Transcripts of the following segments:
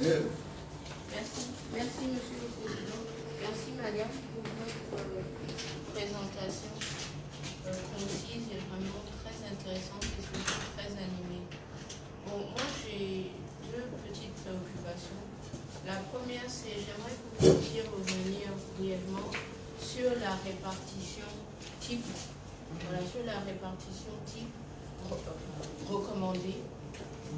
Merci. Merci, Monsieur le Président. Merci, Madame, pour votre présentation concise et vraiment très intéressante et surtout très animée. Bon, moi, j'ai deux petites préoccupations. La première, c'est j'aimerais que vous puissiez revenir brièvement sur la répartition type. Voilà, sur la répartition type recommandée.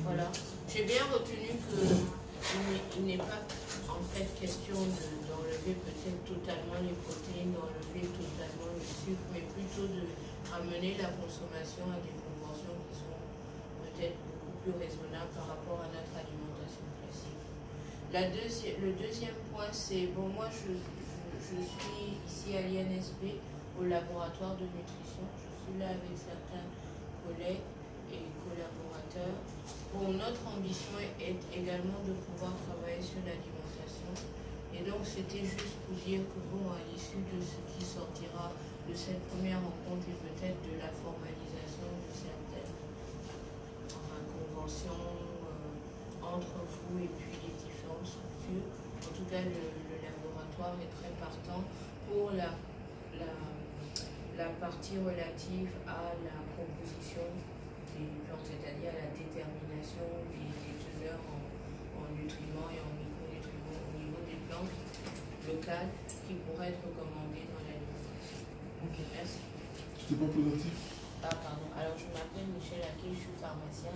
Voilà. J'ai bien retenu qu'il n'est pas en fait question d'enlever peut-être totalement les protéines, d'enlever totalement le sucre, mais plutôt de ramener la consommation à des proportions qui sont peut-être beaucoup plus raisonnables par rapport à notre alimentation classique. Le deuxième point, c'est, bon, moi je suis ici à l'INSP au laboratoire de nutrition. Je suis là avec certains collègues et collaborateurs. Bon, notre ambition est également de pouvoir travailler sur l'alimentation. Et donc, c'était juste pour dire que, bon, à l'issue de ce qui sortira de cette première rencontre et peut-être de la formalisation de certaines conventions entre vous et puis les différentes structures, en tout cas, le laboratoire est très partant pour la partie relative à la composition des plantes, c'est-à-dire à la détermination des teneurs en nutriments et en micronutriments au niveau des plantes locales qui pourraient être recommandées dans l'alimentation. Ok, merci. C'était pas présenté? Ah, pardon. Alors, je m'appelle Michel Aké, je suis pharmacien.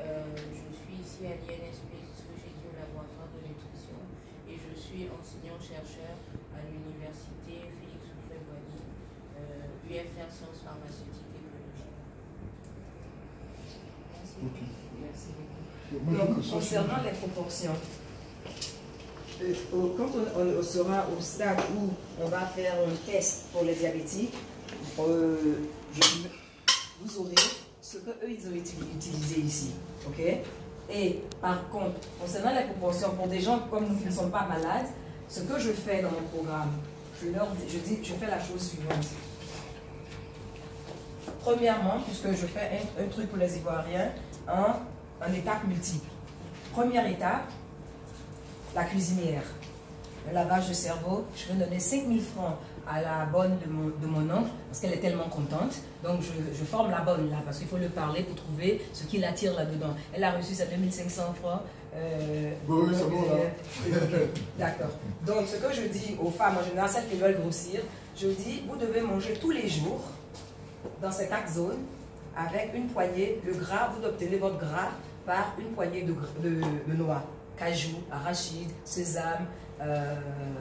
Je suis ici à l'INSP, ce que j'ai dit au laboratoire de nutrition, et je suis enseignant-chercheur à l'université Félix Houphouët-Boigny, UFR Sciences Pharmaceutiques et Biologie. Merci. Ok. Merci beaucoup. Donc, concernant les proportions, quand on sera au stade où on va faire un test pour les diabétiques, vous aurez ce qu'eux ils ont utilisé ici. Ok? Et par contre, concernant les proportions, pour des gens comme nous qui ne sont pas malades, ce que je fais dans mon programme, je fais la chose suivante. Premièrement, puisque je fais un truc pour les Ivoiriens, en étapes multiples. Première étape, la cuisinière. Le lavage de cerveau, je vais donner 5 000 francs à la bonne de mon oncle, parce qu'elle est tellement contente. Donc je forme la bonne là, parce qu'il faut lui parler pour trouver ce qui l'attire là-dedans. Elle a reçu ses 2500 francs. Oui, c'est bon là. D'accord. Donc ce que je dis aux femmes, en général, celles qui veulent grossir, je dis, vous devez manger tous les jours, dans cette zone, avec une poignée de gras. Vous obtenez votre gras par une poignée de noix. Cajou, arachide, sésame,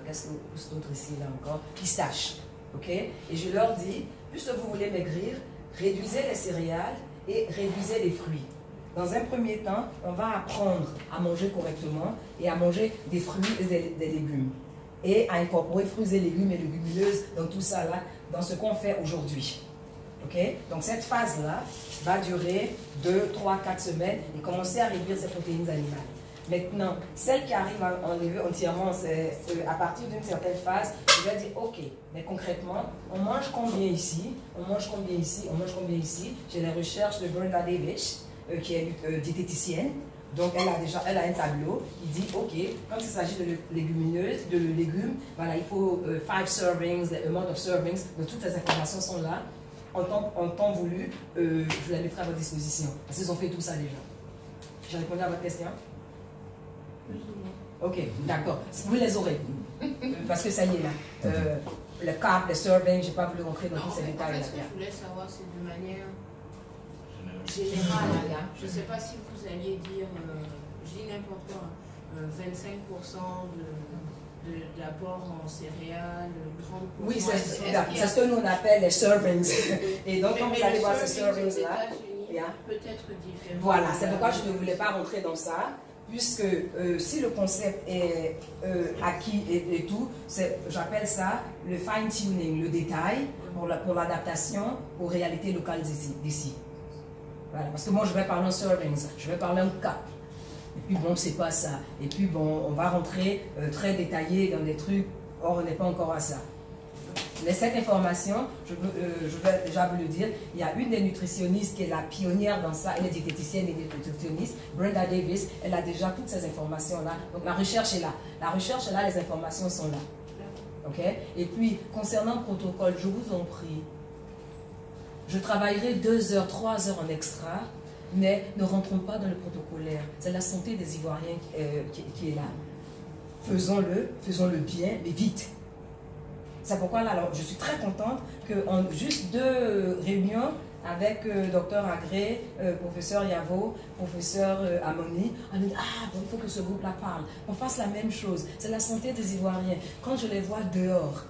qu'est-ce que d'autre ici là encore, pistache. Ok? Et je leur dis, puisque vous voulez maigrir, réduisez les céréales et réduisez les fruits. Dans un premier temps, on va apprendre à manger correctement et à manger des fruits et des légumes. Et à incorporer fruits et légumes et légumineuses dans tout ça là, dans ce qu'on fait aujourd'hui. Ok? Donc cette phase-là va durer 2, 3, 4 semaines et commencer à réduire ces protéines animales. Maintenant, celle qui arrive à enlever entièrement, c'est à partir d'une certaine phase, je vais dire, ok, mais concrètement, on mange combien ici, on mange combien ici, on mange combien ici. J'ai les recherches de Brenda Davis, qui est diététicienne. Donc elle a un tableau qui dit, ok, quand il s'agit de légumineuses, de légumes, voilà, il faut 5 servings, the amount of servings, donc toutes ces informations sont là. En temps voulu, je vous les mettrai à votre disposition. Parce qu'ils ont fait tout ça déjà. J'ai répondu à votre question? Ok, d'accord. Vous les aurez. Parce que ça y est là. Le cap, le serving, je n'ai pas voulu rentrer dans tous ces détails. En fait, ce que je voulais savoir, c'est de manière générale. Je ne sais pas si vous alliez dire, je dis n'importe quoi, 25% d'apport en céréales, 30%. Oui, c'est ce que nous on appelle les servings. Et donc, quand vous allez voir ces servings-là, peut-être différent. Voilà, c'est pourquoi je ne voulais pas rentrer dans ça. Puisque si le concept est acquis et tout, j'appelle ça le fine-tuning, le détail pour l'adaptation aux réalités locales d'ici. Voilà, parce que moi je vais parler en servings, je vais parler en cap. Et puis bon, c'est pas ça. Et puis bon, on va rentrer très détaillé dans des trucs, or on n'est pas encore à ça. Mais cette information, je veux déjà vous le dire, il y a une des nutritionnistes qui est la pionnière dans ça, elle est diététicienne et nutritionniste, Brenda Davis, elle a déjà toutes ces informations-là. Donc la recherche est là. La recherche est là, les informations sont là. Ok? Et puis, concernant le protocole, je vous en prie, je travaillerai 2 heures, 3 heures en extra, mais ne rentrons pas dans le protocolaire. C'est la santé des Ivoiriens qui est là. Faisons-le bien, mais vite. C'est pourquoi là, alors, je suis très contente qu'en juste 2 réunions avec Dr Agré, professeur Yavo, professeur Amoni, on a dit, ah, bon, il faut que ce groupe-là parle. On fasse la même chose. C'est la santé des Ivoiriens. Quand je les vois dehors,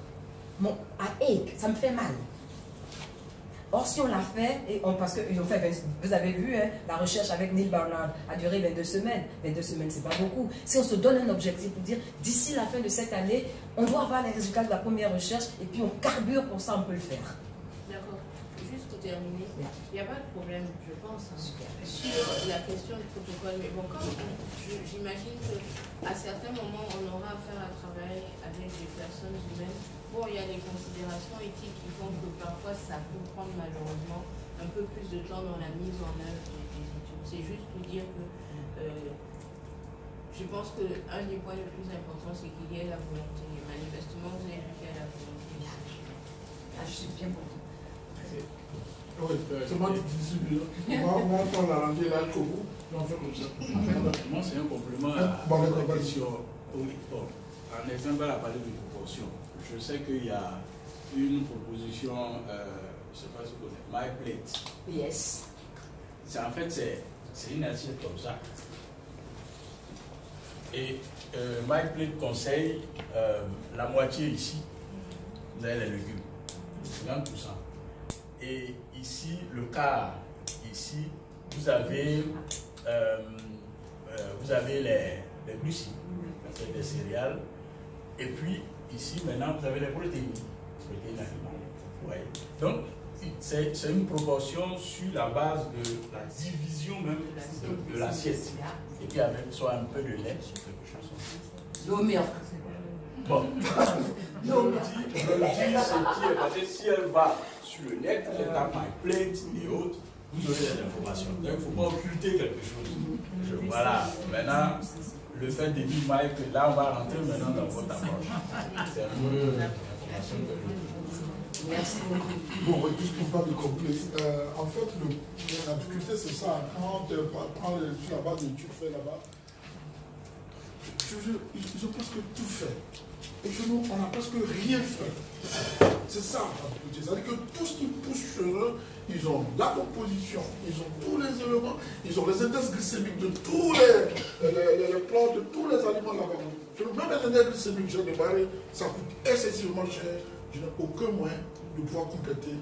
ça me fait mal. Or, si on l'a fait, parce qu'ils ont fait, vous avez vu, hein, la recherche avec Neil Barnard a duré 22 semaines. 22 semaines, c'est pas beaucoup. Si on se donne un objectif pour dire, d'ici la fin de cette année, on doit avoir les résultats de la première recherche et puis on carbure pour ça, on peut le faire. D'accord. Juste pour terminer, il n'y a pas de problème, je pense, hein, sur la question du protocole. Mais bon, comme j'imagine qu'à certains moments, on aura affaire à travailler avec des personnes humaines. Bon, il y a des considérations éthiques qui font que parfois ça peut prendre malheureusement un peu plus de temps dans la mise en œuvre des études. C'est juste pour dire que je pense qu'un des points les plus importants, c'est qu'il y ait la volonté. Manifestement, vous avez vu qu'il y a la volonté. Ah, je suis bien contente. Oui, c'est moi qui dis on va prendre la rentrée là jusqu'au bout, et on fait comme ça. Moi, c'est un complément à la question. En exemple, elle a parlé de proportion. Je sais qu'il y a une proposition, je ne sais pas si vous connaissez, My Plate. Yes. En fait, c'est une assiette comme ça. Et My Plate conseille la moitié ici, vous avez les légumes, 50%. Et ici, le quart, ici, vous avez les glucides, des céréales. Et puis, ici, maintenant, vous avez les protéines animales. Ouais. Donc, c'est une proportion sur la base de la division même de l'assiette. Et puis, avec soit un peu de lait, quelque chose comme ça. L'eau mire. Bon. Je le dis, parce que si elle va sur le net, elle tape My Plate et autres, vous aurez les informations. Donc, il ne faut pas occulter quelque chose. Voilà. Maintenant, le fait de dire, Mike, là, on va rentrer maintenant dans votre approche. C'est un peu l'information que je... Merci beaucoup. Bon, juste pour pas de complexe. En fait, la difficulté, c'est ça. Quand tu prends sur la base de tu fais là-bas, ils ont presque tout fait. Et chez nous, on n'a presque rien fait. C'est ça la difficulté. C'est-à-dire que tout ce qui pousse chez eux, ils ont la composition, ils ont tous les éléments, ils ont les index glycémiques de tous les plats, de tous les aliments là-bas. Même les index glycémiques, j'ai débarré, ça coûte excessivement cher. Je n'ai aucun moyen de pouvoir compléter.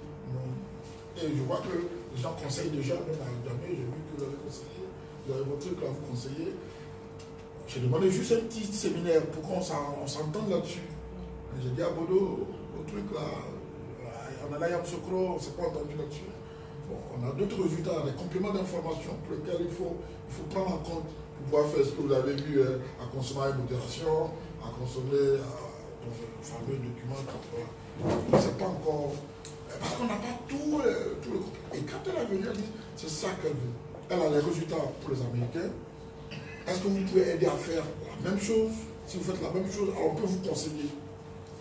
Et je vois que les gens conseillent déjà, même à jamais, j'ai vu que vous avez conseillé, vous avez votre truc là, vous conseillez. J'ai demandé juste un petit séminaire pour qu'on s'entende là-dessus. J'ai dit à Bodo, au truc là, on a là Sokro, on ne s'est pas entendu là-dessus. Bon, on a d'autres résultats, des compléments d'information pour lesquels il faut prendre en compte pour pouvoir faire ce que vous avez vu, à consommer avec modération, à consommer dans le fameux document. C'est pas encore. Parce qu'on n'a pas tout le. Et quand elle est venue, elle dit c'est ça qu'elle veut. Elle a les résultats pour les Américains. Est-ce que vous pouvez aider à faire la même chose? Si vous faites la même chose, alors on peut vous conseiller.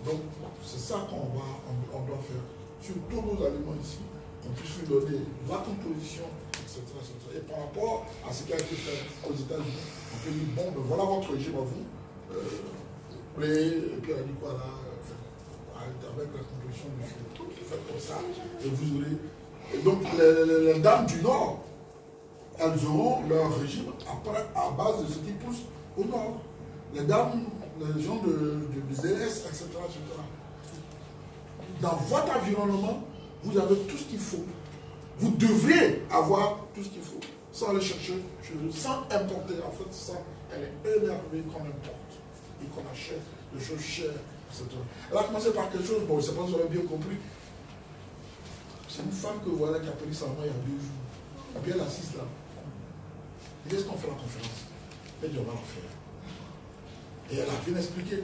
Donc, c'est ça qu'on doit faire. Sur tous nos aliments ici, on puisse lui donner la composition, etc., etc. Et par rapport à ce qui a été fait aux États-Unis, on peut dire, bon, ben voilà votre régime à vous. Et puis elle a dit quoi là, avec la composition du jeu, faites comme ça, et vous aurez. Et donc, les dames du Nord, elles auront leur régime à base de ce qui pousse au Nord. Les dames, les gens de DS, etc., etc. Dans votre environnement, vous avez tout ce qu'il faut. Vous devriez avoir tout ce qu'il faut, sans aller chercher chez eux, sans importer. En fait, ça, elle est énervée qu'on importe et qu'on achète des choses chères, etc. Elle a commencé par quelque chose, bon, je ne sais pas si vous avez bien compris. C'est une femme que voilà qui a pris sa main il y a 2 jours. Et puis elle assiste là. Et est-ce qu'on fait la conférence? Elle dit on va la faire. Et elle a bien expliqué.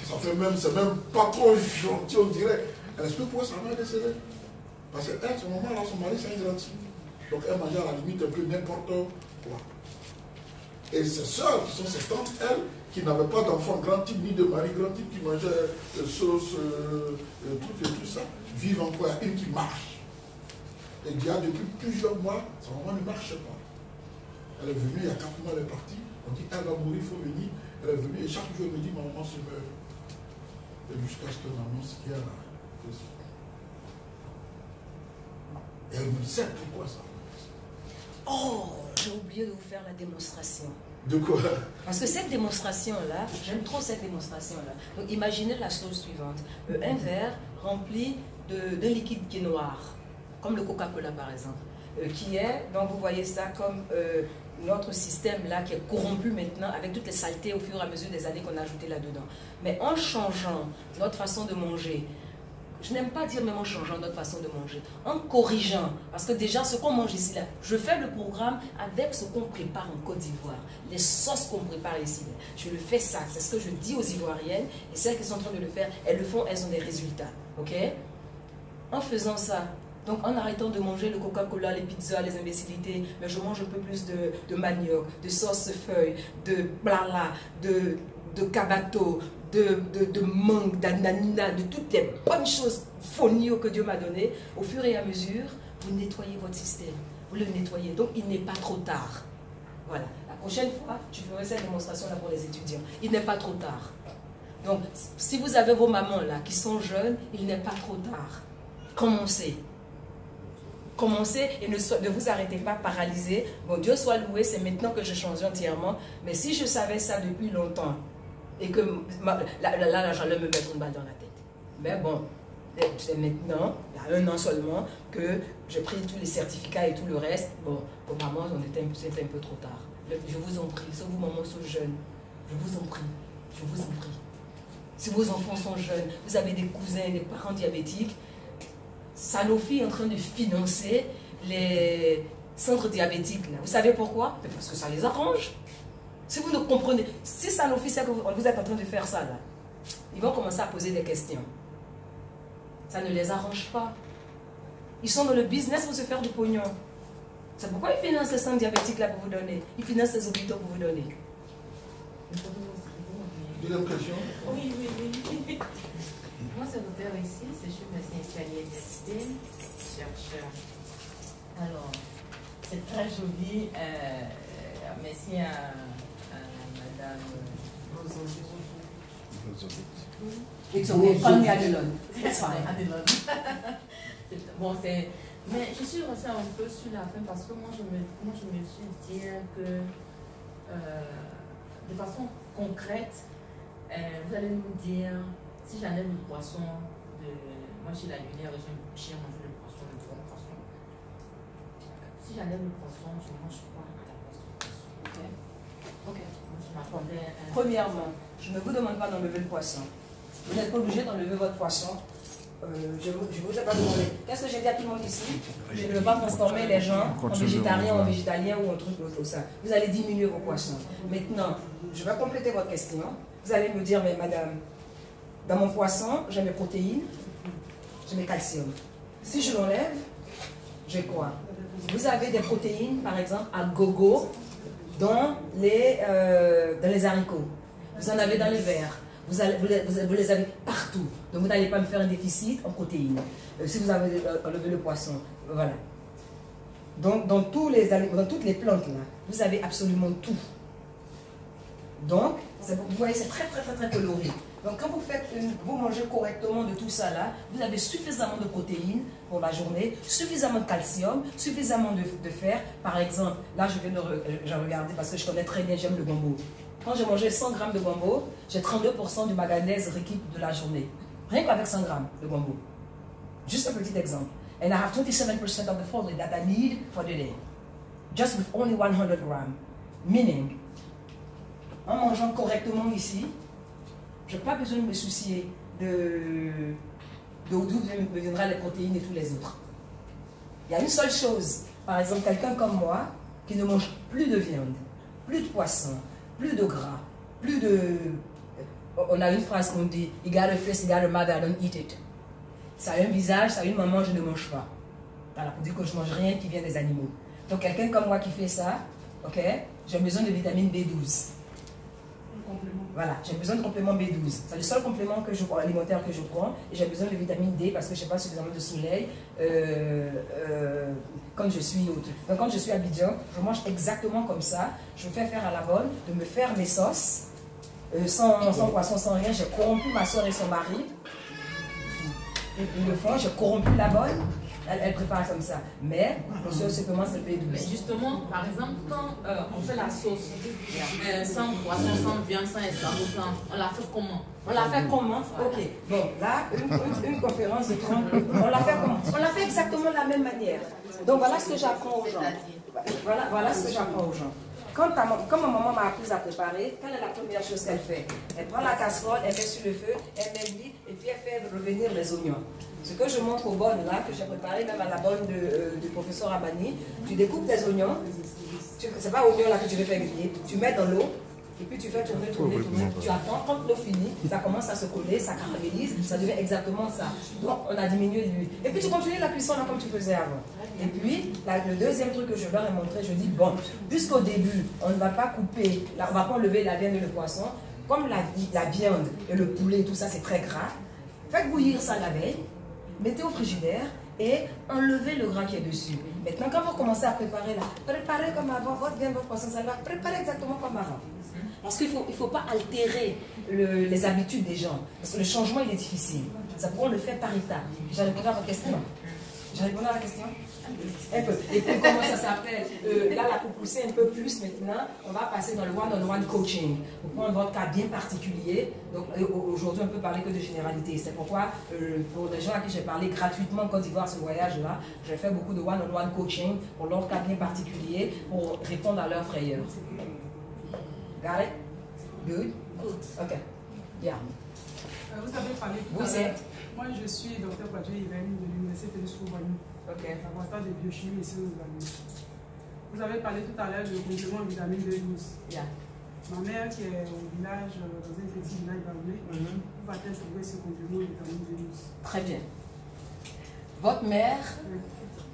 Ça fait même, c'est même pas trop gentil, on dirait. Elle explique pourquoi sa mère est décédée. Parce qu'elle, son moment là, son mari, c'est un grand type. Donc elle mangeait à la limite un peu n'importe quoi. Et ses soeurs, qui sont ses tantes, elles, qui n'avaient pas d'enfant grand type, ni de mari grand type, qui mangeaient sauce, trucs et tout ça, vivent encore. Il y a une qui marche. Et il y a depuis plusieurs mois, sa maman ne marche pas. Elle est venue, il y a 4 mois, elle est partie. On dit, elle va mourir, il faut venir. Elle est venue et chaque jour, elle me dit, ma maman se meurt. Et jusqu'à ce que maman se quitte. Et elle me sait pourquoi ça. Oh, j'ai oublié de vous faire la démonstration. De quoi? Parce que cette démonstration-là, j'aime trop cette démonstration-là. Donc imaginez la chose suivante. Un verre rempli d'un liquide qui est noir, comme le Coca-Cola par exemple, qui est, donc vous voyez ça comme notre système-là qui est corrompu maintenant avec toutes les saletés au fur et à mesure des années qu'on a ajoutées là-dedans. Mais en changeant notre façon de manger, je n'aime pas dire même en changeant notre façon de manger, en corrigeant, parce que déjà ce qu'on mange ici là, je fais le programme avec ce qu'on prépare en Côte d'Ivoire, les sauces qu'on prépare ici là. Je le fais ça, c'est ce que je dis aux Ivoiriennes, et celles qui sont en train de le faire, elles le font, elles ont des résultats, ok? En faisant ça, donc en arrêtant de manger le Coca-Cola, les pizzas, les imbécilités, mais je mange un peu plus de manioc, de sauce feuille, de blala, de cabato, de mangue, d'ananina, de toutes les bonnes choses fonio que Dieu m'a données. Au fur et à mesure, vous nettoyez votre système, vous le nettoyez, donc il n'est pas trop tard. Voilà, la prochaine fois, tu ferai cette démonstration là pour les étudiants. Il n'est pas trop tard. Donc, si vous avez vos mamans là qui sont jeunes, il n'est pas trop tard. Commencez. Commencez et ne vous arrêtez pas paralysé. Bon, Dieu soit loué, c'est maintenant que je change entièrement. Mais si je savais ça depuis longtemps, et que là j'allais me mettre une balle dans la tête. Mais bon, c'est maintenant, il y a 1 an seulement, que j'ai pris tous les certificats et tout le reste. Bon, pour maman, c'était un peu trop tard. Je vous en prie, si vos mamans sont jeunes, je vous en prie, je vous en prie. Si vos enfants sont jeunes, vous avez des cousins, des parents diabétiques, Sanofi est en train de financer les centres diabétiques. Là. Vous savez pourquoi? Parce que ça les arrange. Si vous ne comprenez, si Sanofi sait que vous êtes en train de faire ça, là, ils vont commencer à poser des questions. Ça ne les arrange pas. Ils sont dans le business pour se faire du pognon. C'est pourquoi ils financent les centres diabétiques là pour vous donner. Ils financent les hôpitaux pour vous donner. Deuxième question. Oui. Moi, c'est l'auteur ici, je suis médecin italien d'estime, chercheur. Alors, c'est très joli. Merci à Madame Rosovic. It's okay, call me Adelon. It's fine. Adelon. Bon, c'est... Mais je suis restée un peu sur la fin parce que moi, je me suis dit que de façon concrète, vous allez nous dire si j'enlève le poisson de... Moi, chez la lumière, j'ai mangé le poisson, le bon poisson. Si j'enlève le poisson, je mange quoi à la place du poisson? Ok. Je m'attendais à... Premièrement, je ne vous demande pas d'enlever le poisson. Vous n'êtes pas obligé d'enlever votre poisson. Je ne vous ai pas demandé. Qu'est-ce que j'ai dit à tout le monde ici? Je ne veux pas transformer les gens en végétariens, en végétaliens ou en truc comme ça. Vous allez diminuer vos poissons. Maintenant, je vais compléter votre question. Vous allez me dire, mais madame, dans mon poisson, j'ai mes protéines, j'ai mes calcium. Si je l'enlève, j'ai quoi? Vous avez des protéines, par exemple, à gogo dans les haricots. Vous en avez dans les verres. Vous les avez partout. Donc vous n'allez pas me faire un déficit en protéines. Si vous avez enlevé le poisson, voilà. Donc dans toutes les plantes, là, vous avez absolument tout. Donc, vous voyez, c'est très coloré. Donc quand vous mangez correctement de tout ça là, vous avez suffisamment de protéines pour la journée, suffisamment de calcium, suffisamment de fer. Par exemple, là je viens de regarder parce que je connais très bien, j'aime le gombo. Quand j'ai mangé 100 grammes de gombo, j'ai 32% du manganèse requis de la journée. Rien qu'avec 100 grammes de gombo. Juste un petit exemple. And I have 27% of the folate that I need for the day. Just with only 100 grams. Meaning, en mangeant correctement ici, je n'ai pas besoin de me soucier d'où me viendront les protéines et tous les autres. Il y a une seule chose. Par exemple, quelqu'un comme moi, qui ne mange plus de viande, plus de poisson, plus de gras, plus de... on a une phrase qu'on dit, you got a face, you got a mother, I don't eat it. Ça a un visage, ça a une maman, je ne mange pas. Voilà, pour dire que je ne mange rien qui vient des animaux. Donc quelqu'un comme moi qui fait ça, ok, j'ai besoin de vitamine B12. Voilà, j'ai besoin de complément B12. C'est le seul complément alimentaire que je prends. Et j'ai besoin de vitamine D parce que je n'ai pas suffisamment de soleil quand je suis autre. Donc quand je suis à Abidjan, je mange exactement comme ça. Je fais faire à la bonne de me faire mes sauces sans poisson, sans rien. J'ai corrompu ma soeur et son mari. Ils le font, j'ai corrompu la bonne. Elle prépare comme ça. Mais, pour ceux qui commencent le B12. Mais justement, par exemple, quand on fait la sauce sans poisson, sans viande, sans escargot, on la fait comment? On la fait comment? Ok. Bon, là, une conférence de 30 on la fait comment? On la fait exactement de la même manière. Donc, voilà ce que j'apprends aux gens. Voilà ce que j'apprends aux gens. Quand ma maman m'a appris à préparer, quelle est la première chose qu'elle fait? Elle prend la casserole, elle met sur le feu, elle met l'huile et puis elle fait revenir les oignons. Ce que je montre aux bonnes là, que j'ai préparé même à la bonne du professeur Abani, tu découpes tes oignons, c'est pas oignons là que tu veux faire griller, tu mets dans l'eau, et puis tu fais tourner, tu attends, quand l'eau finit, ça commence à se coller, ça caramélise, ça devient exactement ça. Donc on a diminué l'huile. Et puis tu continues la cuisson là comme tu faisais avant. Et puis, le deuxième truc que je leur ai montré, je dis, bon, puisqu'au début, on ne va pas couper, on ne va pas enlever la viande et le poisson, comme la viande et le poulet, tout ça c'est très gras, faites bouillir ça la veille, mettez au frigidaire et enlevez le gras qui est dessus. Maintenant, quand vous commencez à préparer là, préparez comme avant, votre viande, votre poisson, ça va préparer exactement comme avant. Parce qu'il ne faut pas altérer les habitudes des gens. Parce que le changement, il est difficile. Ça pourrait le faire par étapes. J'ai répondu à votre question. J'ai répondu à la question un peu. Et puis comment ça s'appelle là, pour pousser un peu plus maintenant, on va passer dans le one-on-one coaching. Pour prendre votre cas bien particulier. Donc aujourd'hui, on ne peut parler que de généralité. C'est pourquoi, pour les gens à qui j'ai parlé gratuitement en Côte d'Ivoire, ce voyage-là, j'ai fait beaucoup de one-on-one coaching pour leur cas bien particulier, pour répondre à leurs frayeurs. Got it? Good? Ok. Yeah. Vous avez parlé tout à l'heure. Moi, je suis Dr Padre Irène de l'Université Félix Houphouët-Boigny, laboratoire de biochimie ici aux États-Unis. Vous avez parlé tout à l'heure du complément vitamine B12. Yeah. Ma mère qui est au village, dans un petit village d'Aoulé, où va-t-elle trouver ce complément vitamine B12? Très bien. Votre mère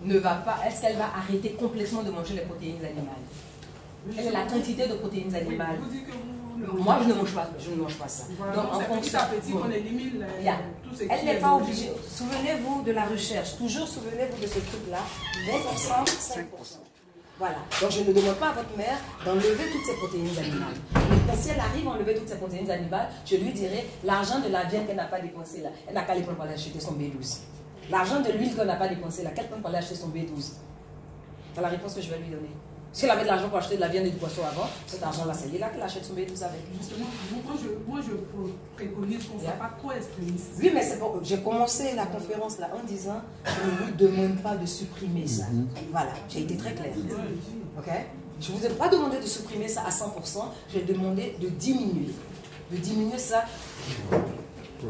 ne va pas, est-ce qu'elle va arrêter complètement de manger les protéines animales? Quelle est la quantité de protéines animales? Vous dites que moi, je ne mange pas ça. Voilà, donc, en fonction, petit qu'on élimine tout ce qui elle n'est pas obligée. Souvenez-vous de la recherche. Toujours souvenez-vous de ce truc-là. 20%, 5%. Voilà. Donc, je ne demande pas à votre mère d'enlever toutes ces protéines animales. Mais si elle arrive à enlever toutes ces protéines animales, je lui dirai l'argent de la viande qu'elle n'a pas dépensé là, elle n'a qu'à les prendre pour aller acheter son B12. L'argent de l'huile qu'elle n'a pas dépensé là, qu'elle prend pour aller acheter son B12. C'est la réponse que je vais lui donner. Si elle avait de l'argent pour acheter de la viande et du poisson avant, cet argent-là, c'est là qu'elle achète son B12 avec. Justement, moi je préconise qu'on ne soit pas trop extrémiste. Oui, mais c'est bon. J'ai commencé la conférence là en disant je ne vous demande pas de supprimer ça. Voilà, j'ai été très claire. Ok? Je ne vous ai pas demandé de supprimer ça à 100%, j'ai demandé de diminuer. De diminuer ça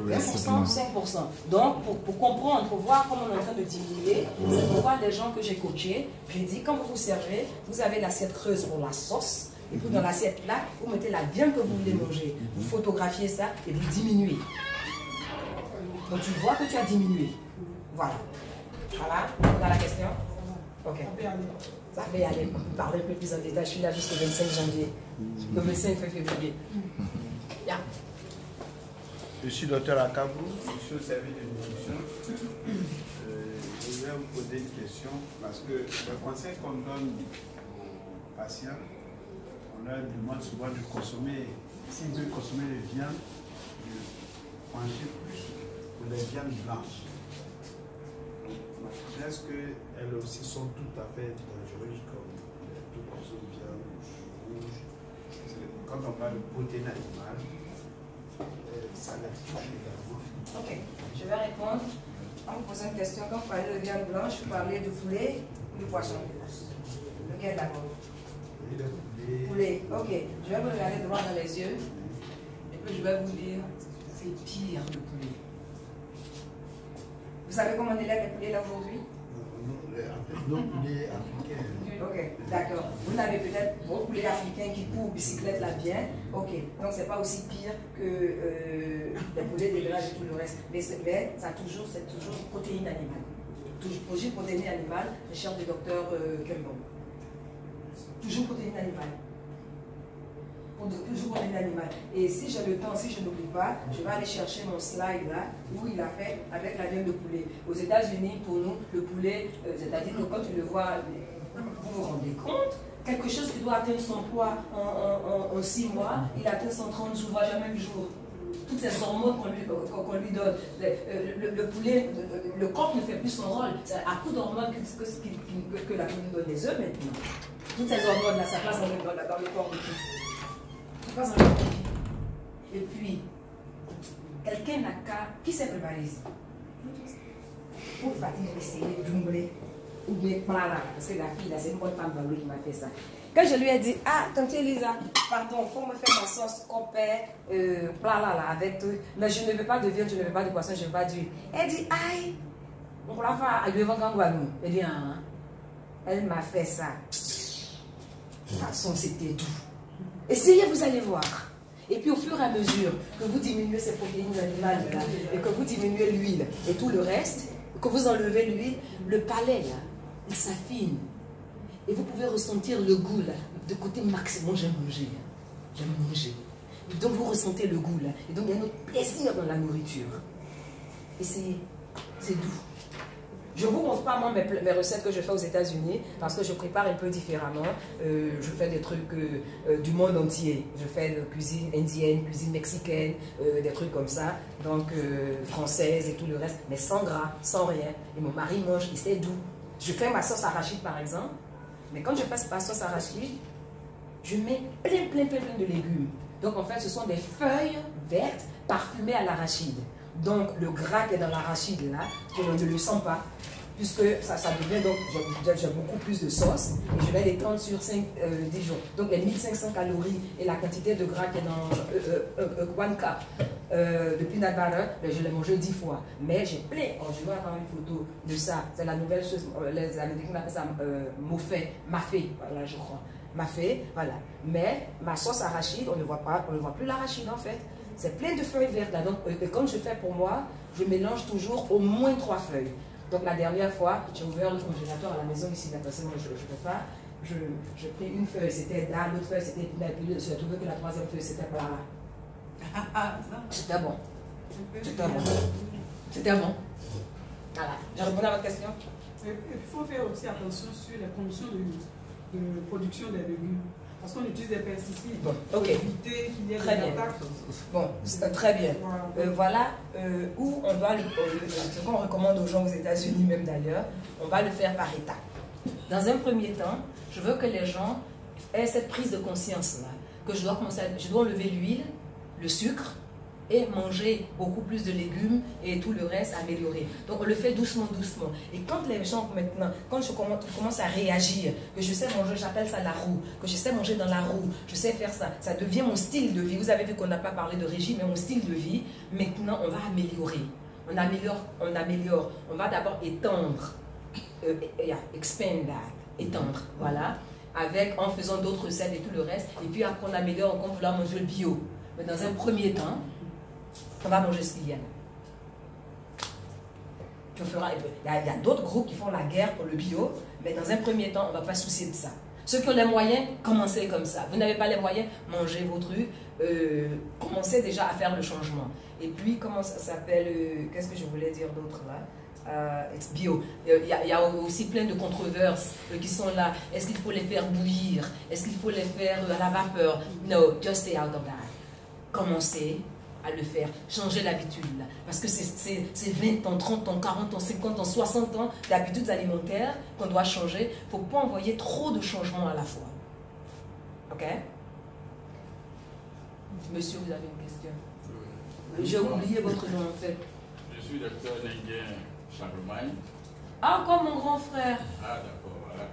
20%, 5%. Donc, pour comprendre, pour voir comment on est en train de diminuer, c'est pour voir les gens que j'ai coachés. J'ai dit, quand vous vous servez, vous avez l'assiette creuse pour la sauce. Et puis dans l'assiette là, vous mettez la viande que vous voulez manger. Vous photographiez ça et vous diminuez. Donc tu vois que tu as diminué. Voilà. Voilà. On a la question? Ok. Ça va y aller. Parler un peu plus en détail. Je suis là jusqu'au 25 janvier. Le 25 février. Yeah. Je suis docteur Akabou, je suis au service de nutrition. Je vais vous poser une question parce que le conseil qu'on donne aux patients, on leur demande souvent de consommer, s'ils veulent consommer les viandes, de manger plus pour les viandes blanches. Est-ce qu'elles aussi sont tout à fait dangereuses comme toute autre viande rouge? Quand on parle de protéines animales, ça les touche également. Ok, je vais répondre en vous posant une question. Quand vous parlez de viande blanche, vous parlez de poulet ou de poisson? Lequel d'abord? Poulet. Ok, je vais vous regarder droit dans les yeux et puis je vais vous dire c'est pire le poulet. Vous savez comment on élève les poulets là aujourd'hui? nos poulets africains. Ok, d'accord. Vous n'avez peut-être vos poulets africains qui courent bicyclette là bien. Ok, donc c'est pas aussi pire que les poulets d'élevage et tout le reste. Mais c'est toujours protéine animale. Toujours protéine animale, je cherche le docteur Kembon. Toujours protéine animale. Toujours protéine animale. Et si j'ai le temps, si je n'oublie pas, je vais aller chercher mon slide là, où il a fait avec la viande de poulet. Aux États-Unis, pour nous, le poulet, c'est-à-dire que quand tu le vois, vous vous rendez compte, quelque chose qui doit atteindre son poids en 6 mois, il atteint 130 jours, voire jamais le jour. Toutes ces hormones qu'on lui donne. Le poulet, le corps ne fait plus son rôle. C'est à coup d'hormones que la poule nous donne des œufs maintenant. Toutes ces hormones-là, ça passe dans le corps de tout. Ça passe dans le corps de tout. Et puis, quelqu'un n'a qu'à... Qui s'est préparé ici? Pour Fatih essayer de jongler. Ou bien Clara, parce que la fille, là, c'est une bonne femme qui m'a fait ça. Quand je lui ai dit, ah, tante Elisa, pardon, il faut me faire ma sauce compère, là, avec tout. Mais je ne veux pas de viande, je ne veux pas de poisson, je ne veux pas d'huile. Elle dit, aïe, on va faire à lui nous. Elle dit, ah, elle m'a fait ça. De toute façon, c'était tout. Essayez, vous allez voir. Et puis au fur et à mesure que vous diminuez ces protéines animales là, et que vous diminuez l'huile et tout le reste, que vous enlevez l'huile, le palais là, il s'affine. Et vous pouvez ressentir le goût là, de côté maximum. J'aime manger. J'aime manger. Et donc vous ressentez le goût là. Et donc il y a un autre plaisir dans la nourriture. Essayez. C'est doux. Je ne vous montre pas moi mes recettes que je fais aux États-Unis parce que je prépare un peu différemment. Je fais des trucs du monde entier. Je fais de cuisine indienne, cuisine mexicaine, des trucs comme ça. Donc française et tout le reste. Mais sans gras, sans rien. Et mon mari mange et c'est doux. Je fais ma sauce arachide par exemple. Mais quand je fais ma sauce arachide, je mets plein de légumes. Donc en fait, ce sont des feuilles vertes parfumées à l'arachide. Donc le gras qui est dans l'arachide là, je ne le sens pas. Puisque ça devient donc, j'ai beaucoup plus de sauce. Et je vais l'étendre sur 10 jours. Donc les 1500 calories et la quantité de gras qui est dans 1 cup de peanut butter, je l'ai mangé 10 fois. Mais j'ai plein. Oh, je vais avoir une photo de ça. C'est la nouvelle chose. Les Américains appellent ça mafé, voilà, je crois. Mafé, voilà. Mais ma sauce arachide, on ne voit plus l'arachide en fait. C'est plein de feuilles vertes là. Donc, quand je fais pour moi, je mélange toujours au moins 3 feuilles. Donc la dernière fois, j'ai ouvert le congélateur à la maison ici, parce que moi je ne peux pas. Je pris une feuille, c'était là, l'autre feuille c'était là, puis j'ai trouvé que la troisième feuille c'était pas là. C'était bon. C'était bon. C'était bon. Voilà. J'ai répondu à votre question. Il faut faire aussi attention sur les conditions de production des légumes. Parce qu'on utilise des pesticides pour éviter qu'il y ait des attaques. Bon, c'est très bien. Voilà où on doit, ce qu'on recommande aux gens aux États-Unis même d'ailleurs, on va le faire par étapes. Dans un premier temps, je veux que les gens aient cette prise de conscience-là, que je dois enlever l'huile, le sucre, et manger beaucoup plus de légumes et tout le reste améliorer. Donc on le fait doucement. Et quand les gens maintenant, quand je commence à réagir, que je sais manger, j'appelle ça la roue, que je sais manger dans la roue, je sais faire ça, ça devient mon style de vie. Vous avez vu qu'on n'a pas parlé de régime, mais mon style de vie, maintenant on va améliorer. On améliore. On va d'abord étendre, expand that, étendre, voilà, en faisant d'autres recettes et tout le reste. Et puis après on améliore, on va vouloir manger le bio. Mais dans un premier temps, on va manger ce qu'il y a. Il y a d'autres groupes qui font la guerre pour le bio, mais dans un premier temps, on ne va pas se soucier de ça. Ceux qui ont les moyens, commencez comme ça. Vous n'avez pas les moyens, mangez vos trucs, commencez déjà à faire le changement. Et puis, comment ça s'appelle, qu'est-ce que je voulais dire d'autre là? Bio. Il y a aussi plein de controverses qui sont là. Est-ce qu'il faut les faire bouillir? Est-ce qu'il faut les faire à la vapeur? No, just stay out of that. Commencez à le faire, changer l'habitude là. Parce que c'est 20 ans, 30 ans, 40 ans, 50 ans, 60 ans d'habitudes alimentaires qu'on doit changer. Il ne faut pas envoyer trop de changements à la fois. Ok? Monsieur, vous avez une question? J'ai oublié votre nom en fait. Je suis docteur Nenguien Charlemagne. Ah, comme mon grand frère. Ah, d'accord, voilà.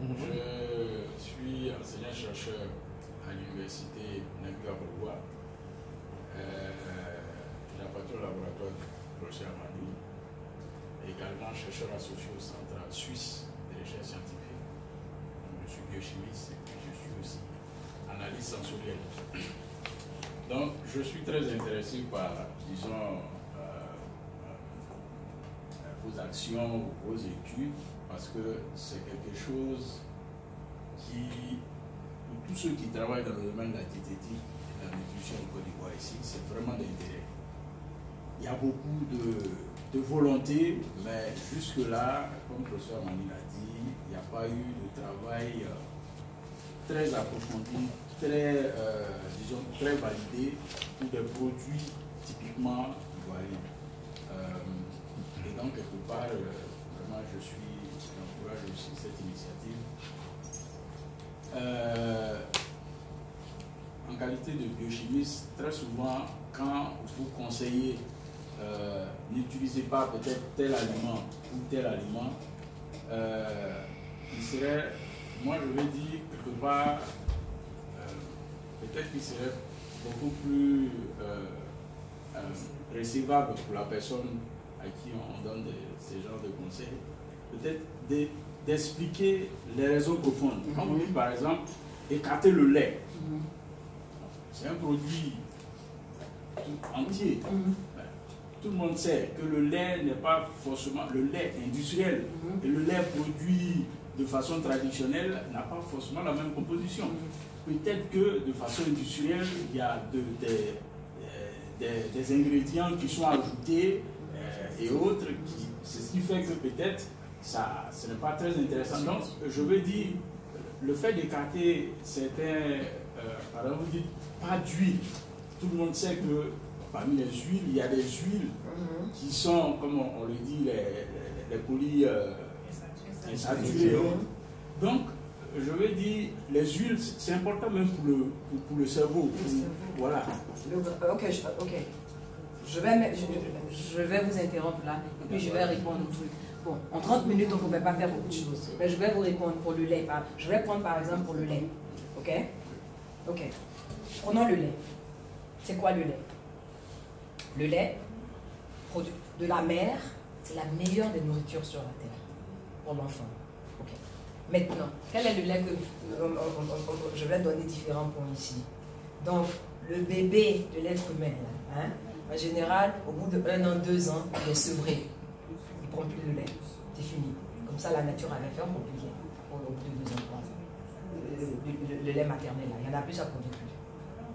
Je suis enseignant-chercheur à l'université Nenguia-Roua. J'appartiens au laboratoire du professeur Amadou. également chercheur associé au Centre suisse de recherche scientifique. Donc, je suis biochimiste et puis je suis aussi analyste sensorielle. Donc, je suis très intéressé par, disons, vos actions, vos études, parce que c'est quelque chose qui, pour tous ceux qui travaillent dans le domaine de la diététique et de la nutrition au Côte d'Ivoire ici, c'est vraiment d'intérêt. Il y a beaucoup de volonté, mais jusque-là, comme le professeur Mani l'a dit, il n'y a pas eu de travail très approfondi, très, disons, très validé pour des produits typiquement ivoiriens. Et donc, quelque part, vraiment, j'encourage aussi cette initiative. En qualité de biochimiste, très souvent, quand vous conseillez n'utilisez pas peut-être tel aliment ou tel aliment, il serait, moi je vais dire quelque part, peut-être qu'il serait beaucoup plus recevable pour la personne à qui on donne ces genres de conseils, peut-être d'expliquer les raisons profondes. Quand vous dites par exemple, écarter le lait, c'est un produit tout entier. Tout le monde sait que le lait n'est pas forcément le lait industriel et le lait produit de façon traditionnelle n'a pas forcément la même composition. Peut-être que de façon industrielle, il y a des ingrédients qui sont ajoutés et autres, c'est ce qui fait que peut-être ce n'est pas très intéressant. Donc, je veux dire, le fait d'écarter certains, par exemple, vous dites pas d'huile, tout le monde sait que parmi les huiles, il y a des huiles qui sont, comme on le dit, les poly insaturés. Donc, je veux dire, les huiles, c'est important même pour le cerveau. Voilà. Ok. Je vais vous interrompre là, et puis je vais répondre au truc. Bon, en 30 minutes, on ne pouvait pas faire beaucoup de choses. Mais je vais vous répondre pour le lait. Je vais prendre par exemple pour le lait. Ok? Ok. Prenons le lait. C'est quoi le lait? Le lait, produit de la mer, c'est la meilleure des nourritures sur la terre pour l'enfant. Okay. Maintenant, quel est le lait que je vais donner différents points ici? Donc, le bébé de l'être humain, hein, en général, au bout de 1 an, 2 ans, il est sevré. Il ne prend plus de lait. C'est fini. Comme ça, la nature avait fait, on ne prend plus de lait. Au bout de 2 ans, 3 ans. Le lait maternel, là, il y en a plus à produire plus.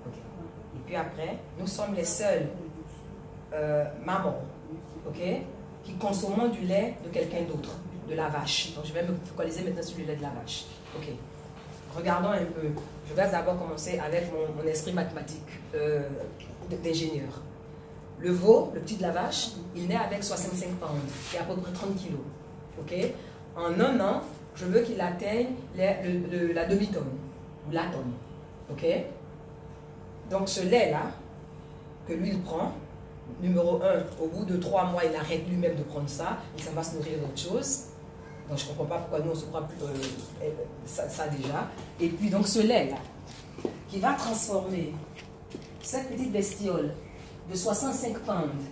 Okay. Et puis après, nous sommes les seuls mamans, ok, qui consommons du lait de quelqu'un d'autre, de la vache. Donc je vais me focaliser maintenant sur le lait de la vache. Ok. Regardons un peu. Je vais d'abord commencer avec mon esprit mathématique d'ingénieur. Le veau, le petit de la vache, il naît avec 65 pounds, qui est à peu près 30 kilos. Ok. En 1 an, je veux qu'il atteigne la demi-tonne, ou la tonne. Ok. Donc ce lait-là, que lui il prend, numéro 1, au bout de 3 mois, il arrête lui-même de prendre ça, et ça va se nourrir d'autre chose. Donc je ne comprends pas pourquoi nous on se croit plus ça déjà. Et puis donc ce lait-là, qui va transformer cette petite bestiole de 65 pounds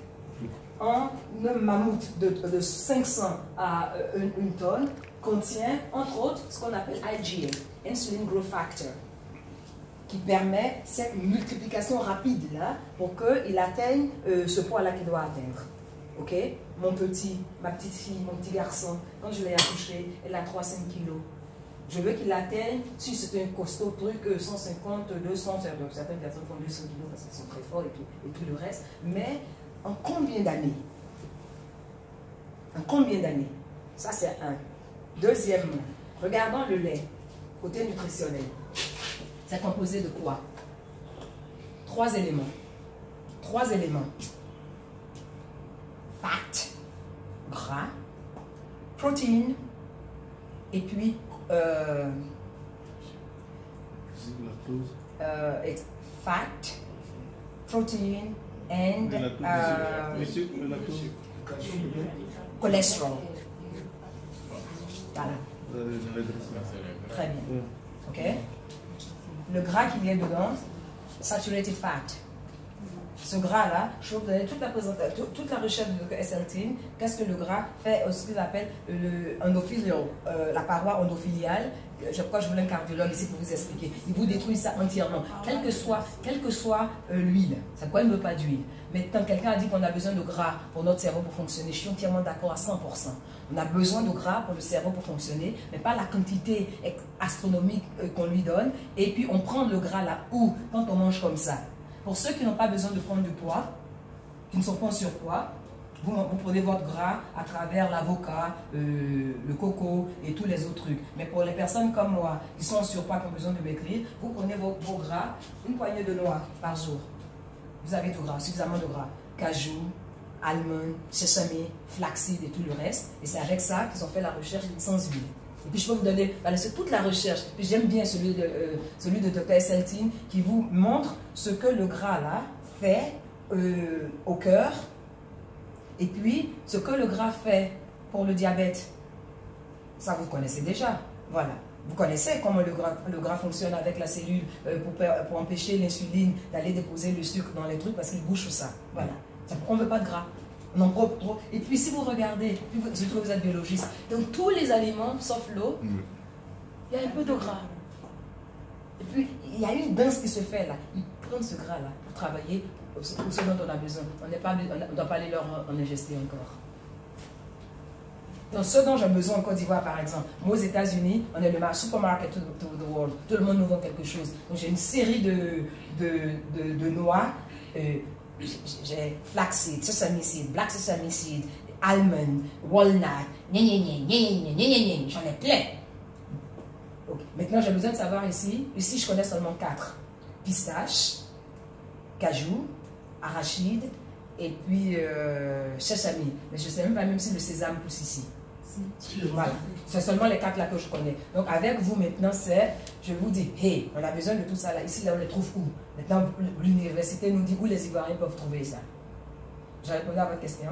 en un mammouth de 500 à 1 tonne, contient entre autres ce qu'on appelle IGF, Insulin Growth Factor, qui permet cette multiplication rapide là pour qu'il atteigne ce poids là qu'il doit atteindre. Ok? Mon petit, ma petite fille, mon petit garçon, quand je l'ai accouché, elle a 3-5 kilos. Je veux qu'il atteigne, si c'est un costaud truc, 150, 200, donc certaines personnes font 200 kilos parce qu'ils sont très forts et tout le reste. Mais en combien d'années? En combien d'années? Ça c'est un. Deuxièmement, regardons le lait, côté nutritionnel. C'est composé de quoi? 3 éléments. 3 éléments. Fat, gras, protéines, et puis fat, protein, and cholesterol. Voilà. Très bien. Ok? Le gras qu'il y a dedans, saturated fat. Ce gras-là, je vais vous donner toute la présentation, toute la recherche de Dr. S.L. Qu'est-ce que le gras fait, ce qu'ils appellent la paroi endophiliale. Pourquoi je voulais un cardiologue ici pour vous expliquer. Il vous détruit ça entièrement. Quelle que soit l'huile. C'est quoi, il ne veut pas d'huile. Maintenant, quelqu'un a dit qu'on a besoin de gras pour notre cerveau pour fonctionner. Je suis entièrement d'accord à 100%. On a besoin de gras pour le cerveau pour fonctionner, mais pas la quantité astronomique qu'on lui donne. Et puis, on prend le gras là où, quand on mange comme ça. Pour ceux qui n'ont pas besoin de prendre du poids, qui ne sont pas en surpoids, vous prenez votre gras à travers l'avocat, le coco et tous les autres trucs. Mais pour les personnes comme moi, qui sont en surpoids, qui ont besoin de maigrir, vous prenez vos gras, une poignée de noix par jour. Vous avez du gras, suffisamment de gras. Cajou, almond, sésame, flaxseed et tout le reste. Et c'est avec ça qu'ils ont fait la recherche sans huile. Et puis je peux vous donner c'est toute la recherche. Puis j'aime bien celui de Dr. S.L. qui vous montre ce que le gras là fait au cœur. Et puis ce que le gras fait pour le diabète. Ça vous connaissez déjà. Voilà. Vous connaissez comment le gras fonctionne avec la cellule pour empêcher l'insuline d'aller déposer le sucre dans les trucs parce qu'il bouche ça. Voilà. On ne veut pas de gras. On en prend trop. Et puis si vous regardez, surtout vous êtes biologiste, dans tous les aliments, sauf l'eau, il y a un peu de gras. Et puis il y a une danse qui se fait là. Ils prennent ce gras là pour travailler pour ce dont on a besoin. On ne doit pas aller leur en ingester encore. Donc, ce dont j'ai besoin en Côte d'Ivoire, par exemple, moi aux États-Unis, on est le supermarket to the world. Tout le monde nous vend quelque chose. Donc, j'ai une série de noix. J'ai flaxseed, sesame seed, black sesame seed, almond, walnut, j'en ai plein. Okay. Maintenant, j'ai besoin de savoir ici, je connais seulement 4. Pistache, cajou, arachide, et puis sesame. Mais je ne sais même si le sésame pousse ici. Voilà. C'est seulement les 4 là que je connais. Donc avec vous maintenant, je vous dis, hey, on a besoin de tout ça là. Ici, là, on les trouve où? Maintenant, l'université nous dit où les Ivoiriens peuvent trouver ça. J'ai répondu à votre question.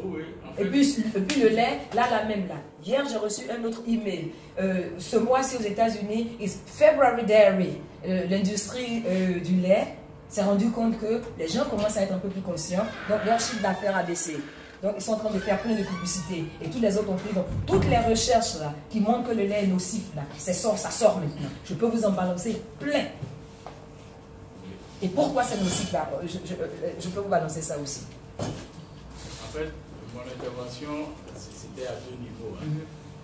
Oui, en fait. Et puis le lait, là même là. Hier, j'ai reçu un autre email. Ce mois-ci aux États-Unis, February Dairy, l'industrie du lait, s'est rendu compte que les gens commencent à être un peu plus conscients. Donc leur chiffre d'affaires a baissé. Donc, ils sont en train de faire plein de publicités. Et tous les autres ont pris. Donc, toutes les recherches là, qui montrent que le lait est nocif, là, ça sort maintenant. Je peux vous en balancer plein. Et pourquoi c'est nocif là? Je peux vous balancer ça aussi. En fait, mon intervention, c'était à 2 niveaux. Hein.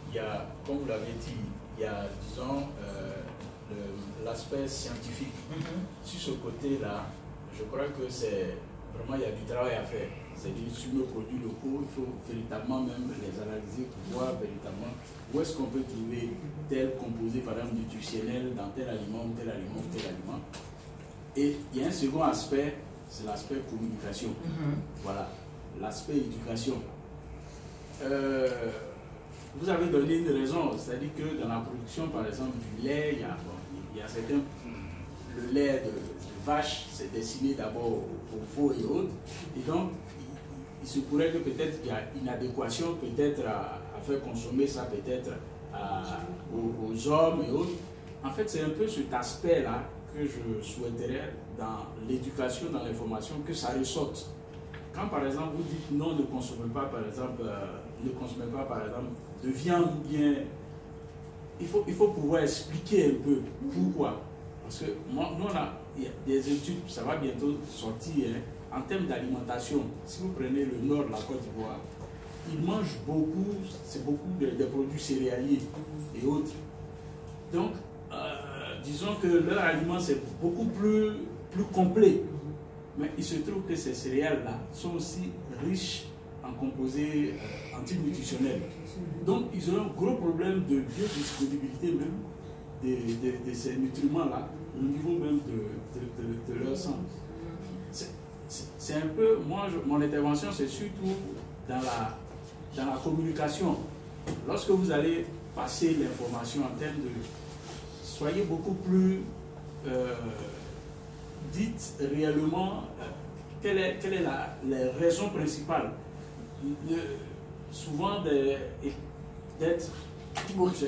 Il y a, comme vous l'avez dit, il y a, disons, l'aspect scientifique. Sur ce côté-là, je crois que c'est vraiment, il y a du travail à faire. C'est-à-dire, sur nos produits locaux, il faut véritablement même les analyser pour voir véritablement où est-ce qu'on peut trouver tel composé, par exemple, nutritionnel dans tel aliment, ou tel aliment, ou tel aliment. Et il y a un second aspect, c'est l'aspect communication. Voilà, l'aspect éducation. Vous avez donné une raison, c'est-à-dire que dans la production, par exemple, du lait, il y a certains... Le lait de vache, c'est destiné d'abord aux veaux et autres. Et donc, il se pourrait que peut-être il y a une adéquation peut-être à faire consommer ça peut-être aux hommes et autres. En fait, c'est un peu cet aspect-là que je souhaiterais dans l'éducation, dans l'information, que ça ressorte. Quand par exemple vous dites non, ne consommez pas par exemple, de viande ou bien, il faut pouvoir expliquer un peu pourquoi. Parce que nous, il y a des études, ça va bientôt sortir, hein, en termes d'alimentation. Si vous prenez le nord de la Côte d'Ivoire, ils mangent beaucoup, c'est beaucoup de produits céréaliers et autres. Donc, disons que leur aliment c'est beaucoup plus complet. Mais il se trouve que ces céréales-là sont aussi riches en composés antinutritionnels. Donc, ils ont un gros problème de biodisponibilité même de ces nutriments-là, au niveau même de leur sang. C'est un peu, moi, mon intervention, c'est surtout dans la communication. Lorsque vous allez passer l'information en termes de... Soyez beaucoup plus... dites réellement quelle est la raison principale. Souvent d'être...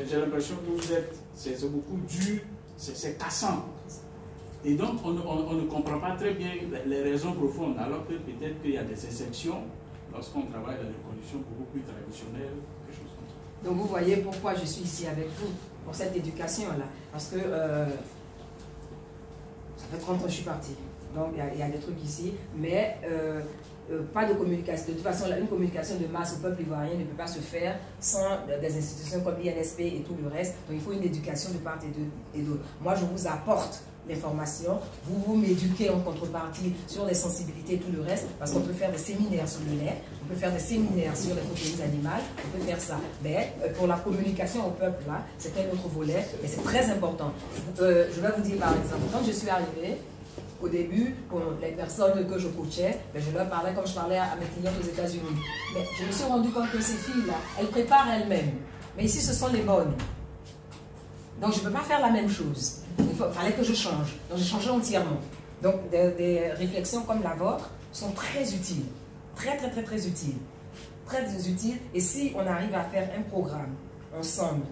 J'ai l'impression que vous êtes... C'est beaucoup dur, c'est cassant. Et donc, on ne comprend pas très bien les raisons profondes, alors que peut-être qu'il y a des exceptions lorsqu'on travaille dans des conditions beaucoup plus traditionnelles, quelque chose comme ça. Donc, vous voyez pourquoi je suis ici avec vous, pour cette éducation-là. Parce que ça fait 30 ans que je suis partie. Donc, il y a des trucs ici, mais pas de communication. De toute façon, une communication de masse au peuple ivoirien ne peut pas se faire sans des institutions comme l'INSP et tout le reste. Donc, il faut une éducation de part et d'autre. Moi, je vous apporte l'information, vous m'éduquez en contrepartie sur les sensibilités et tout le reste, parce qu'on peut faire des séminaires sur le lait, on peut faire des séminaires sur les protéines animales, on peut faire ça. Mais pour la communication au peuple, là, c'est un autre volet, et c'est très important. Je vais vous dire par exemple, quand je suis arrivée, au début, pour les personnes que je coachais, je leur parlais comme je parlais à mes clients aux États-Unis. Mais je me suis rendu compte que ces filles-là, elles préparent elles-mêmes. Mais ici, ce sont les bonnes. Donc, je ne peux pas faire la même chose. Il fallait que je change. Donc, j'ai changé entièrement. Donc, des réflexions comme la vôtre sont très utiles. Très, très, très, très utiles. Très utiles. Et si on arrive à faire un programme ensemble,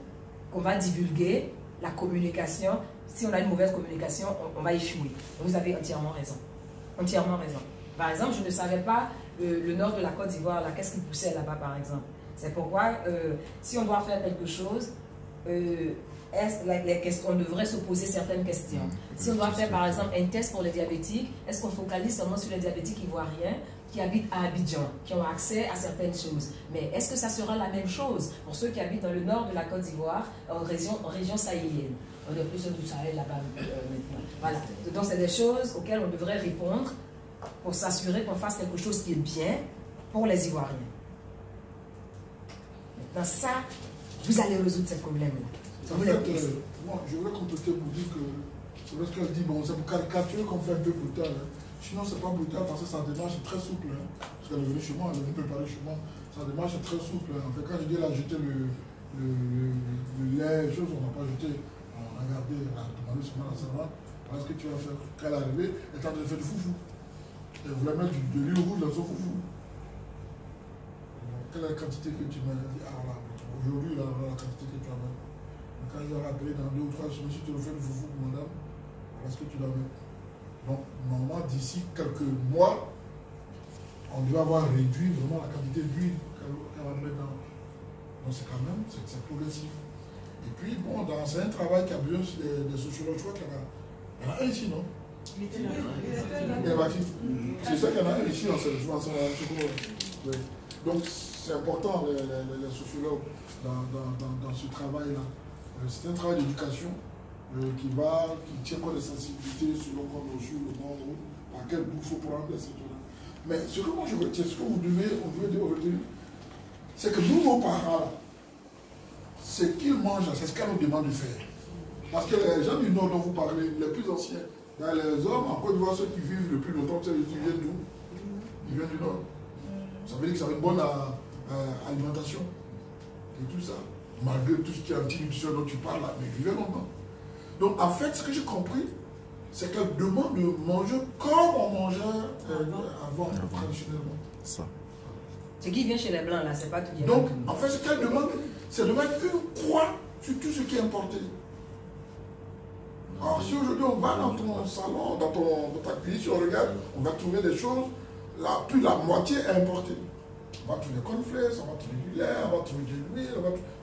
qu'on va divulguer, la communication, si on a une mauvaise communication, on va échouer. Vous avez entièrement raison. Entièrement raison. Par exemple, je ne savais pas le nord de la Côte d'Ivoire, qu'est-ce qui poussait là-bas, par exemple. C'est pourquoi, si on doit faire quelque chose, on devrait se poser certaines questions. Si on doit faire, par exemple, un test pour les diabétiques, est-ce qu'on focalise seulement sur les diabétiques ivoiriens qui habitent à Abidjan, qui ont accès à certaines choses? Mais est-ce que ça sera la même chose pour ceux qui habitent dans le nord de la Côte d'Ivoire, en région sahélienne? On est plus du Sahel là-bas maintenant. Voilà. Donc, c'est des choses auxquelles on devrait répondre pour s'assurer qu'on fasse quelque chose qui est bien pour les Ivoiriens. Maintenant, ça, vous allez résoudre ce problème-là. Moi, je voulais compléter pour dire que c'est parce qu'elle dit, bon, c'est pour caricaturer qu'on fait un peu brutal. Hein. Sinon, c'est pas brutal parce que sa démarche est très souple. Hein. Parce qu'elle est venue chez moi, elle est venue préparer chez moi. Sa démarche est très souple. Hein. En fait, quand je dis elle a jeté le lait, les choses, on n'a pas jeté. On a regardé, on a demandé seulement à la servante, qu'est-ce que tu vas faire? Quand elle est arrivée, elle est en train de faire du foufou. Elle voulait mettre de l'huile rouge dans son foufou. Quelle est la quantité que tu m'as dit? Ah là, aujourd'hui, la quantité que tu as mis. Quand je vais rappeler dans 2 ou 3 semaines, si tu veux faire du foufou pour madame, voilà ce que tu dois mettre. Donc, normalement, d'ici quelques mois, on doit avoir réduit vraiment la quantité d'huile qu'elle va mettre dans. Donc, c'est quand même, c'est progressif. Et puis, bon, c'est un travail qui a besoin des sociologues. Je crois qu'il y en a un ici, non? Il est bâti. C'est ça qu'il y en a un ici, en ce moment. Donc, c'est important, les sociologues, dans ce travail-là. C'est un travail d'éducation qui tient compte des sensibilités selon qu'on a reçu le monde, à quel bout il faut prendre, etc. Mais ce que moi je retiens, ce que vous devez retenir, c'est que nous, nos parents, ce qu'ils mangent, c'est ce qu'on nous demande de faire. Parce que les gens du Nord dont vous parlez, les plus anciens, les hommes en Côte d'Ivoire, ceux qui vivent le plus longtemps, ils viennent d'où? Ils viennent du Nord. Ça veut dire que ça a une bonne alimentation et tout ça. Malgré tout ce qui est anti-nutrition dont tu parles là, mais ils vivaient longtemps. Donc en fait, ce que j'ai compris, c'est qu'elle demande de manger comme on mangeait avant, traditionnellement. Ça. Ce qui vient chez les Blancs là, c'est pas tout bien. Donc en fait, ce qu'elle demande, c'est de mettre une croix sur tout ce qui est importé. Alors si aujourd'hui on va dans ton salon, dans ta cuisine, si on regarde, on va trouver des choses, plus la moitié est importée. On va trouver des cornflakes, on va trouver du lait, on va trouver de l'huile,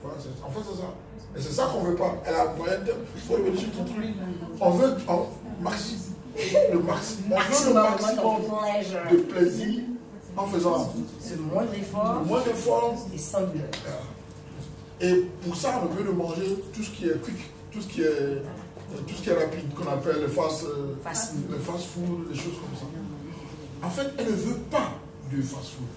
voilà, en fait c'est ça. Et c'est ça qu'on ne veut pas. Elle a moyen de... Il faut revenir sur ton truc. On veut le maximum de plaisir en faisant le moindre effort et sans douleur. Et pour ça, on veut de manger tout ce qui est quick, tout ce qui est rapide, qu'on appelle le fast food, les choses comme ça. En fait, elle ne veut pas de fast food.